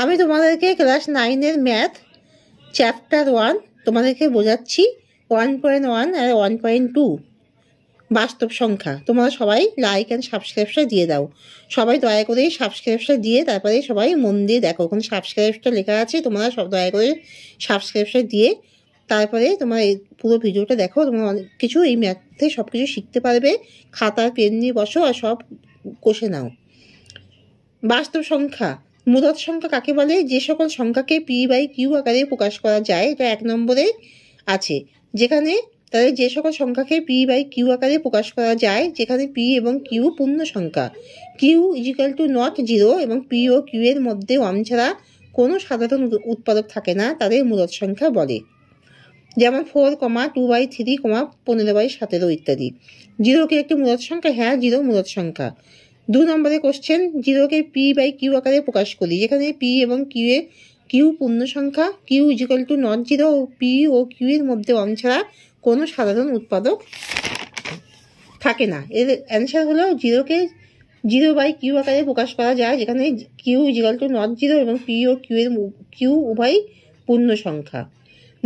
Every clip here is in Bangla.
আমি তোমাদেরকে ক্লাস 9-এর ম্যাথ চ্যাপ্টার 1 তোমাদেরকে বোঝাচ্ছি 1.1 আর 1.2 বাস্তব সংখ্যা। তোমরা সবাই লাইক অ্যান্ড সাবস্ক্রাইবটা দিয়ে দাও। সবাই দয়া করে সাবস্ক্রাইবটা দিয়ে তারপরে সবাই মন দিয়ে দেখো, ওখানে সাবস্ক্রাইবটা লেখা আছে, তোমরা সব দয়া করে সাবস্ক্রাইবটা দিয়ে তারপরে তোমরা এই পুরো ভিডিওটা দেখো। তোমরা অনেক কিছু এই ম্যাথে সব কিছু শিখতে পারবে। খাতা পেন নিয়ে বসো আর সব কষে নাও। বাস্তব সংখ্যা, মূলদ সংখ্যা কাকে বলে? যে সকল সংখ্যাকে p/q আকারে প্রকাশ করা যায়, এটা 1 নম্বরে আছে। যেখানে তাহলে যে সকল সংখ্যাকে p/q আকারে প্রকাশ করা যায় যেখানে p এবং q পূর্ণ সংখ্যা, q = ≠0 এবং p ও q এর মধ্যে 1 ছাড়া কোনো সাধারণ উৎপাদক থাকে না, তাদের মূলদ সংখ্যা বলে। যেমন 4, 2/3, 15/17 ইত্যাদি। 0 কি একটি মূলদ সংখ্যা? হ্যাঁ, 0 মূলদ সংখ্যা। 2 নম্বরের কোশ্চেন, 0কে p/q আকারে প্রকাশ করি যেখানে p এবং q পূর্ণ সংখ্যা, q = �not 0 O p O q এর মধ্যে 1 ছাড়া কোনো সাধারণ উৎপাদক থাকে না। এর অ্যান্সার হলো 0কে 0/q আকারে প্রকাশ করা যায় যেখানে q = �not 0 এবং p ও q উভয় পূর্ণ সংখ্যা।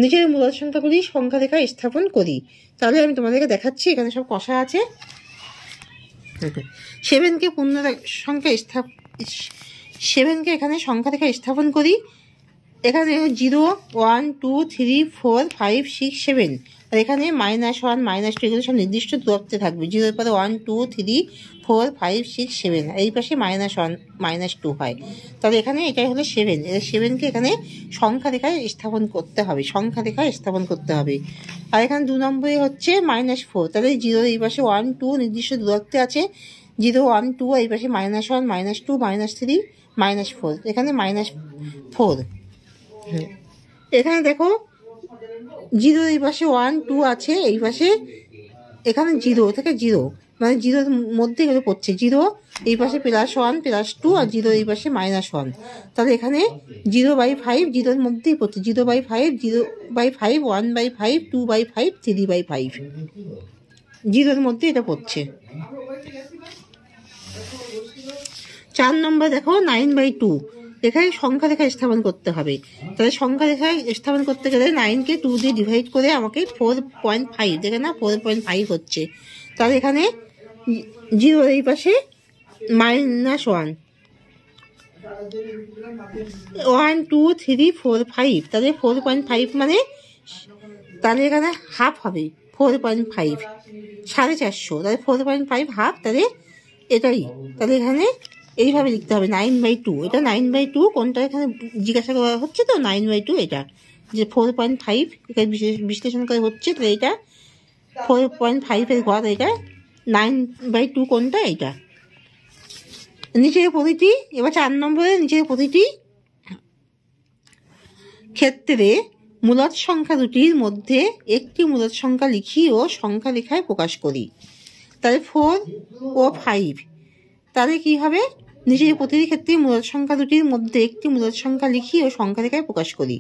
নিচের মূলদ সংখ্যাগুলি সংখ্যা রেখায় স্থাপন করি। তাহলে আমি তোমাদেরকে দেখাচ্ছি, এখানে সব কষা আছে। 7কে পূর্ণ সংখ্যা 7কে এখানে সংখ্যা রেখায় স্থাপন করি। এখানে 0, 1, 2, 3, 4, 5, 6, 7 আর এখানে -1, -2 এগুলো সব নির্দিষ্ট দূরত্বে থাকবে। 0 পরে 1, 2, 3, 4, 5, 6, 7 এই পাশে -1, -2 হয়। তাহলে এখানে এটাই হলো 7। 7কে এখানে সংখ্যা রেখায় স্থাপন করতে হবে, সংখ্যা রেখায় স্থাপন করতে হবে। আর এখানে 2 নম্বরে হচ্ছে -4। তাহলে 0 এই পাশে 1, 2 নির্দিষ্ট দূরত্বে আছে। 0, 1, 2 এই পাশে -1, -2, -3, -4 এখানে -4। এখানে দেখো 0 এই পাশে 1, 2 আছে, এই পাশে এখানে 0 থেকে 0 মানে 0-র মধ্যে এগুলো পড়ছে। 0 এই পাশে +1, +2 আর 0 এই পাশে -1। তাহলে এখানে 0/5 0-র মধ্যেই পড়ছে। 0/5, 0/5, 1/5, 2/5, 3/5 0-র মধ্যে এটা পড়ছে। 4 নম্বর দেখো 9/2 এখানে সংখ্যা রেখায় স্থাপন করতে হবে। তাহলে সংখ্যা রেখায় স্থাপন করতে গেলে 9কে 2 দিয়ে ডিভাইড করে আমাকে 4.5 দেখে না 4.5 হচ্ছে। তাহলে এখানে 0 এই পাশে -1, 1, 2, 3, 4, 5 তাহলে 4.5 মানে তাহলে এখানে হাফ হবে 4.5 450। তাহলে 4.5 হাফ, তাহলে এটাই। তাহলে এখানে এইভাবে লিখতে হবে 9/2। এটা 9/2 কোনটা এখানে জিজ্ঞাসা করা হচ্ছে, তো 9/2 এটা যে 4.5 এখানে বিশ্লেষণ করে হচ্ছে। তো এটা 4.5 এর ঘর, এটা 9/2 কোনটা এটা। নিচের প্রতিটি, এবার 4 নম্বরে নিচের প্রতিটি ক্ষেত্রে মূলদ সংখ্যা দুটির মধ্যে একটি মূলদ সংখ্যা লিখি ও সংখ্যা রেখায় প্রকাশ করি। তাহলে 4 ও 5 তাহলে কি হবে? নিচের প্রতিটি ক্ষেত্রে মূলদ সংখ্যা দুটির মধ্যে একটি মূলদ সংখ্যা লিখি ও সংখ্যা রেখায় প্রকাশ করি।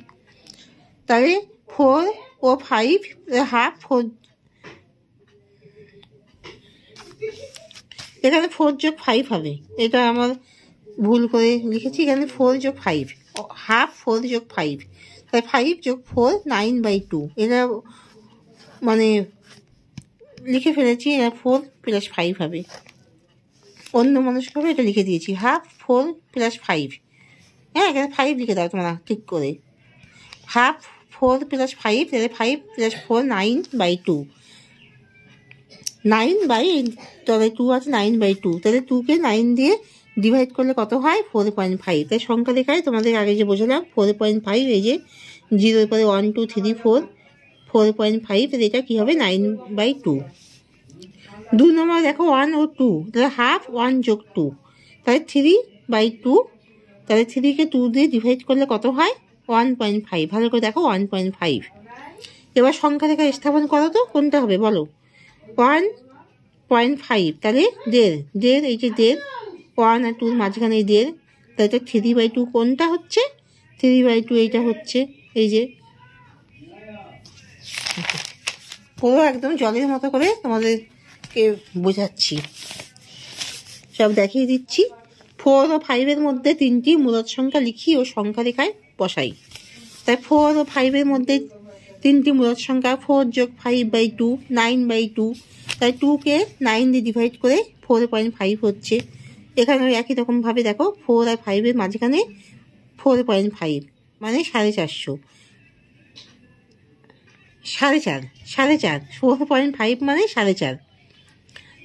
তাহলে 4 ও 5 হাফ 4, এখানে 4 + 5 হবে। এটা আমার ভুল করে লিখেছি, এখানে 4 + 5 হাফ 4 + 5 তাই 5 + 4 9/2 এটা মানে লিখে ফেলেছি। 4 + 5 হবে, অন্য মানুষভাবে এটা লিখে দিয়েছি হাফ 4 + 5। হ্যাঁ, এখানে 5 লিখে দাও তোমরা ঠিক করে। হাফ 4 + 5 তাহলে 5 + 4 9/2 তাহলে 2 আছে 9/2। তাহলে 2কে 9 দিয়ে ডিভাইড করলে কত হয়? 4.5। তাই সংখ্যা রেখায় তোমাদের আগে যে বোঝালাম 4.5, এই যে 0 পরে 1, 2, 3, 4 4.5 এটা কি হবে? 9/2। 2 নম্বর দেখো 1 ও 2 তাহলে হাফ 1 + 2 তাহলে 3/2। তাহলে 3কে 2 দিয়ে ডিভাইড করলে কত হয়? 1.5। ভালো করে দেখো 1.5। এবার সংখ্যা রেখায় স্থাপন করো তো কোনটা হবে বলো? 1.5 তাহলে 1.5 এই যে 1.5 1 আর 2 মাঝখানে 1.5 তাহলে 3/2 কোনটা হচ্ছে? 3/2 এইটা হচ্ছে। এই যে পুরো একদম জলের মতো করে তোমাদেরকে বোঝাচ্ছি, সব দেখিয়ে দিচ্ছি। 4 ও 5-এর মধ্যে 3টি মূলদ সংখ্যা লিখি ও সংখ্যা রেখায় বসাই। তাই 4 ও 5-এর মধ্যে 3টি মূলদ সংখ্যা 4 যোগ 5/2 9/2। তাই 2কে 9 দিয়ে ডিভাইড করে 4.5 হচ্ছে। এখানে একই রকমভাবে দেখো 4 আর 5-এর মাঝখানে 4.5 মানে 450। 4.5 4.5 মানে 4.5।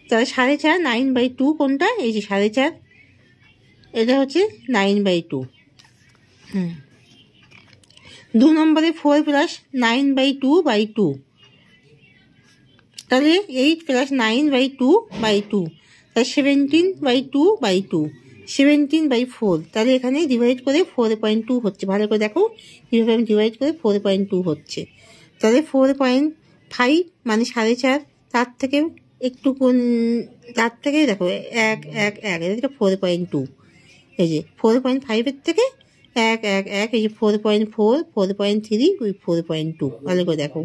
তাহলে 4.5 9/2 কোনটা? এই যে 4.5, এটা হচ্ছে 9/2। 2 নম্বরে 4 প্লাস 9/2/2, তাহলে 8 প্লাস 9/2/2, তাহলে 17/2/2, 17/4। তাহলে এখানে ডিভাইড করে 4.2 হচ্ছে। ভালো করে দেখো কীভাবে আমি ডিভাইড করে 4.2 হচ্ছে। তাহলে 4.5 মানে 4.5, তার থেকে একটু তার থেকে দেখো 1 1 1, এটা 4.2। এই যে 4.5-এর থেকে 1 1 1, এই যে 4.4 4.3 ওই 4.2। ভালো করে দেখো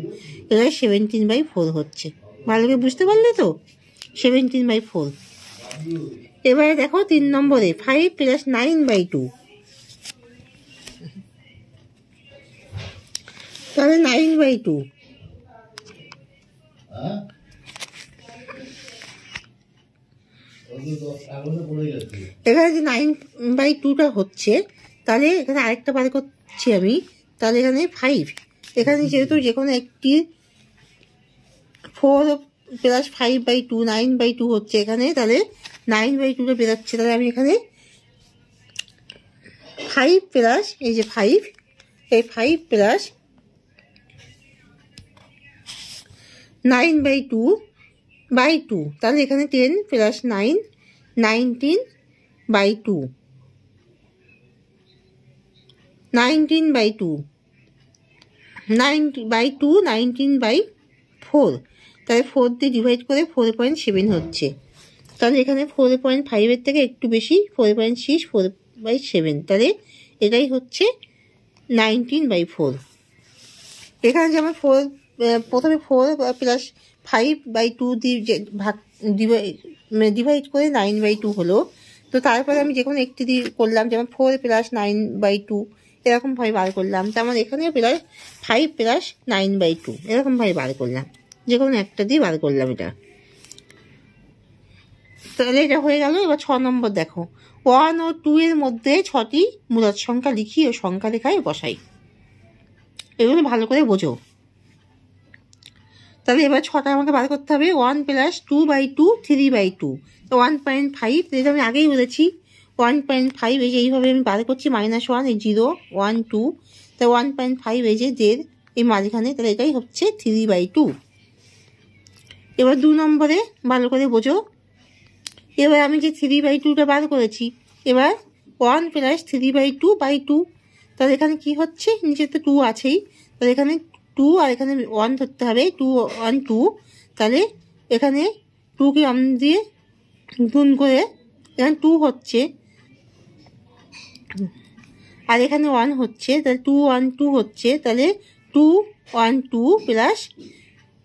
এবার 17/4 হচ্ছে। ভালো করে বুঝতে পারলে তো? 17/4। এবারে দেখো 3 নম্বরে 5 প্লাস 9/2, তাহলে 9/2। এখানে যে 9/2টা হচ্ছে, তাহলে এখানে আরেকটা বার করছি আমি। তাহলে এখানে 5, এখানে যেহেতু যে কোনো একটি 4 প্লাস 5/2 9/2 হচ্ছে এখানে, তাহলে 9/2টা বেরোচ্ছে। তাহলে আমি এখানে 5 প্লাস এই যে 5, এই 5 প্লাস 9/2/2, তাহলে এখানে 10 প্লাস 9 19/2, 19/2 9/2 19/4। তাহলে 4 দিয়ে ডিভাইড করে 4.7 হচ্ছে। তাহলে এখানে 4.5-এর থেকে একটু বেশি 4.6 4/7, তাহলে এটাই হচ্ছে 19/4। এখানে যেমন 4 প্রথমে 4 প্লাস 5/2 দিয়ে ডিভাইড করে 9/2 হলো। তো তারপরে আমি যে কোনো একটি দিয়ে করলাম, যেমন 4 প্লাস 9/2 এরকমভাবে বার করলাম। তেমন এখানেও প্লাস 5 প্লাস 9/2 এরকমভাবে বার করলাম, যে কোনো একটা দিয়ে বার করলাম এটা। তাহলে এটা হয়ে গেল। এবার 6 নম্বর দেখো 1 ও 2-এর মধ্যে 6টি মূলদ সংখ্যা লিখি ও সংখ্যা রেখায় বসাই। এগুলো ভালো করে বোঝো। তাহলে এবার 6টা আমাকে বার করতে হবে। 1 প্লাস 2/2 3/2, তো 1.5, যেটা আমি আগেই বলেছি 1.5, এই যে এইভাবে আমি বার করছি। -1 এই 0 1 2, তো 1.5 এই যে 1.5 এই মাঝখানে, তাহলে এটাই হচ্ছে 3/2। এবার 2 নম্বরে ভালো করে বোঝো। এবার আমি যে 3/2টা বার করেছি, এবার 1 প্লাস 3/2/2, তাহলে এখানে কি হচ্ছে, নিচে তো 2 আছেই, তাহলে এখানে 2 আর এখানে 1 ধরতে হবে। 2 1 2, তাহলে এখানে 2কে 1 দিয়ে গুণ করে এখানে 2 হচ্ছে, আর এখানে 1 হচ্ছে, তাহলে 2 1 2 হচ্ছে। তাহলে 2 1 2 প্লাস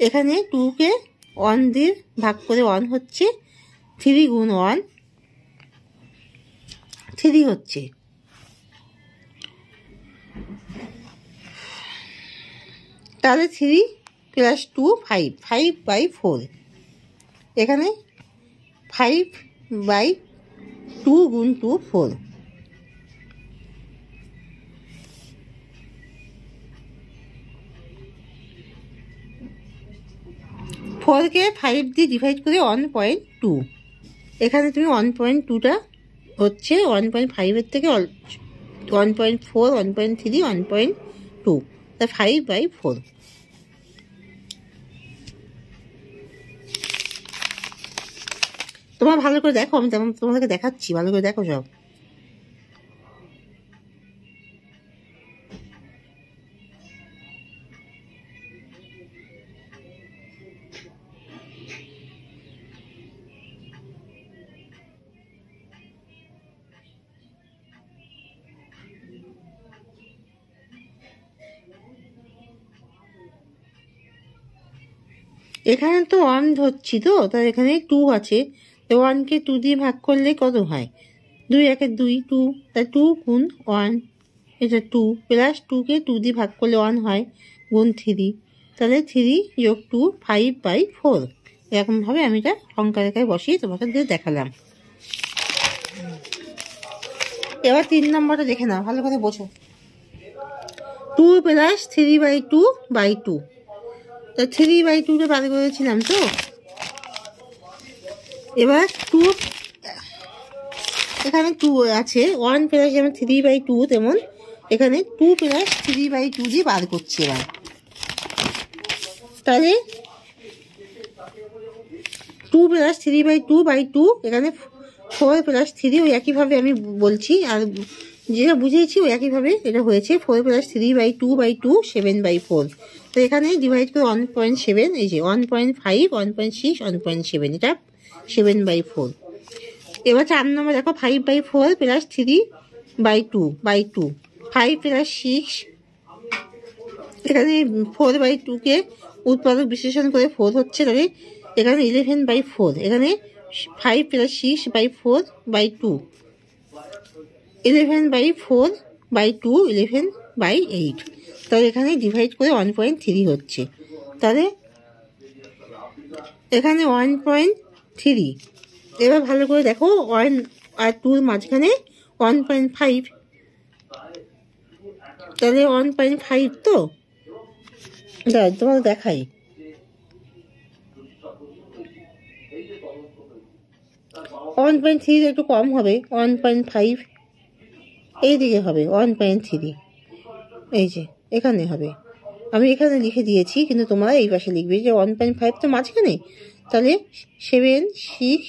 এখানে 2কে 1 দিয়ে ভাগ করে 1 হচ্ছে, 3 গুণ 1 3 হচ্ছে। তাহলে 3 প্লাস 2 5, 5/4। এখানে 5/2 গুণ 2 4। ফোরকে 5 দিয়ে ডিভাইড করে 1.2। এখানে তুমি 1.2টা হচ্ছে 1.5-এর থেকে 1.4 1.3 1.2, তা 5/4। তোমার ভালো করে দেখো, আমি তোমাদেরকে দেখাচ্ছি, ভালো করে দেখো সব। এখানে তো 1 ধরছি, তো তার এখানে 2 আছে, তো 1কে 2 দিয়ে ভাগ করলে কত হয়? 2 একে 2 2, তাই 2 গুণ 1, এটা 2 প্লাস 2কে 2 দিয়ে ভাগ করলে 1 হয়, গুণ 3, তাহলে 3 যোগ 2 5/4। এরকমভাবে আমি এটা সংখ্যা রেখায় বসিয়ে তোমাকে দিয়ে দেখালাম। এবার 3 নম্বরটা দেখে নাও, ভালো করে বোঝো। 2 প্লাস 3/2/2, তা 3/2টা বার করেছিলাম তো। এবার 2, এখানে 2 আছে, 1 প্লাস যেমন 3/2 তেমন এখানে 2 প্লাস 3/2 দিয়ে বার করছি। এবার তাহলে 2 প্লাস 3/2/2, এখানে 4 প্লাস 3, ওই একইভাবে আমি বলছি, আর যেটা বুঝিয়েছি ওই একইভাবে এটা হয়েছে। 4 প্লাস 3/2/2 7/4, তো এখানে ডিভাইড করে 1.7, এই যে 1.5 1.6 1.7, এটা 7/4। এবার 4 নম্বর দেখো, 5/4 প্লাস 3/2/2, 5 প্লাস 6, এখানে 4/2কে উৎপাদক বিশ্লেষণ করে 4 হচ্ছে, তাহলে এখানে 11/4, এখানে 5 প্লাস 6/4/2, 11/4/2 11/8, তাহলে এখানে ডিভাইড করে 1.3 হচ্ছে, তাহলে এখানে 1.3। এবার ভালো করে দেখো, 1 আর 2 মাঝখানে 1.5, তাহলে 1.5 তো তোমাকে দেখাই। 1.3 একটু কম হবে, 1.5 এইদিকে হবে, 1.3 এই যে এখানে হবে। আমি এখানে লিখে দিয়েছি, কিন্তু তোমরা এই পাশে লিখবে যে 1.5 তো মাঝখানে, তাহলে 7 6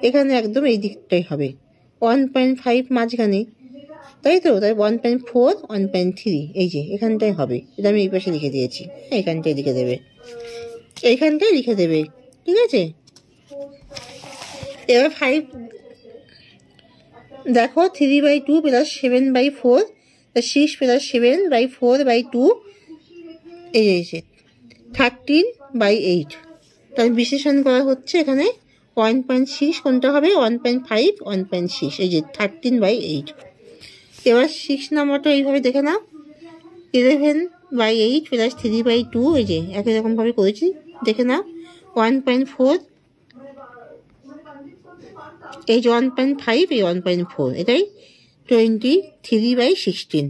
এখানে একদম এই দিকটাই হবে, 1.5 মাঝখানে, তাই তো। তাই 1.4 1.3 এই যে এখানটাই হবে, এটা আমি এই পাশে লিখে দিয়েছি, এইখানটায় লিখে দেবে, এইখানটায় লিখে দেবে, ঠিক আছে। এবার 5 দেখো, 3/2 প্লাস 7/4, 6 প্লাস 7/4/2, এই যে 13/8, তাহলে বিশ্লেষণ করা হচ্ছে। এখানে 1.6 কোনটা হবে, 1.5 1.6, এই যে 13/8। এবার 6 নম্বরটা এইভাবে দেখে নাও, 11/8 প্লাস 3/2, এই যে একই রকমভাবে করেছি, দেখে নাও। 1.4, এই যে 1.5, এই 1.4, এটাই 23/16।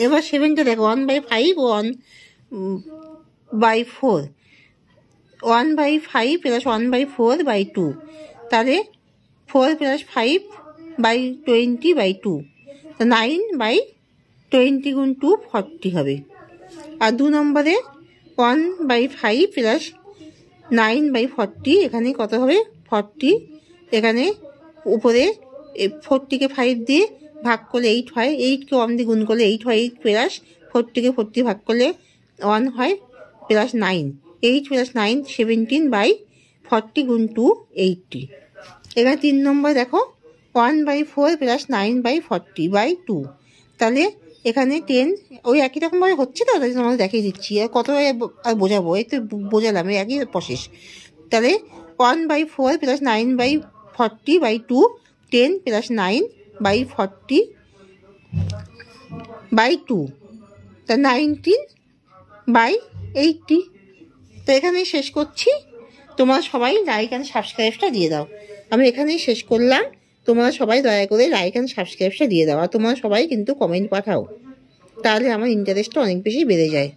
এবার 7টা দেখো, 1/5 1/4, 1/5 প্লাস 1/4/2, তাহলে 4 প্লাস 5/20/2, 9/20 গুণ 2 40 হবে। আর 2 নম্বরে 1/5 প্লাস 9/40, এখানে কত হবে 40, এখানে উপরে 40কে 5 দিয়ে ভাগ করলে 8 হয়, 8কে 1 দিয়ে গুণ করলে 8 হয়, 8 প্লাস 40কে 40 ভাগ করলে 1 হয়, প্লাস 9, 8 প্লাস 9 17/40 গুণ 2 80। এখানে 3 নম্বর দেখো, 1/4 প্লাস 9/40/2, তাহলে এখানে 10, ওই একই রকমভাবে হচ্ছে তো, তাই তোমাকে দেখিয়ে দিচ্ছি, আর কতভাবে আর বোঝাবো, এই তো বোঝালাম, এই একই প্রসেস। তাহলে 1/4 প্লাস 9/40/2, 10 প্লাস 9/40/2, তা 19/80। তো এখানেই শেষ করছি, তোমরা সবাই লাইক অ্যান্ড সাবস্ক্রাইবটা দিয়ে দাও। আমি এখানেই শেষ করলাম, তোমরা সবাই দয়া করে লাইক অ্যান্ড সাবস্ক্রাইবটা দিয়ে দাও, আর তোমরা সবাই কিন্তু কমেন্ট পাঠাও, তাহলে আমার ইন্টারেস্টটা অনেক বেশি বেড়ে যায়।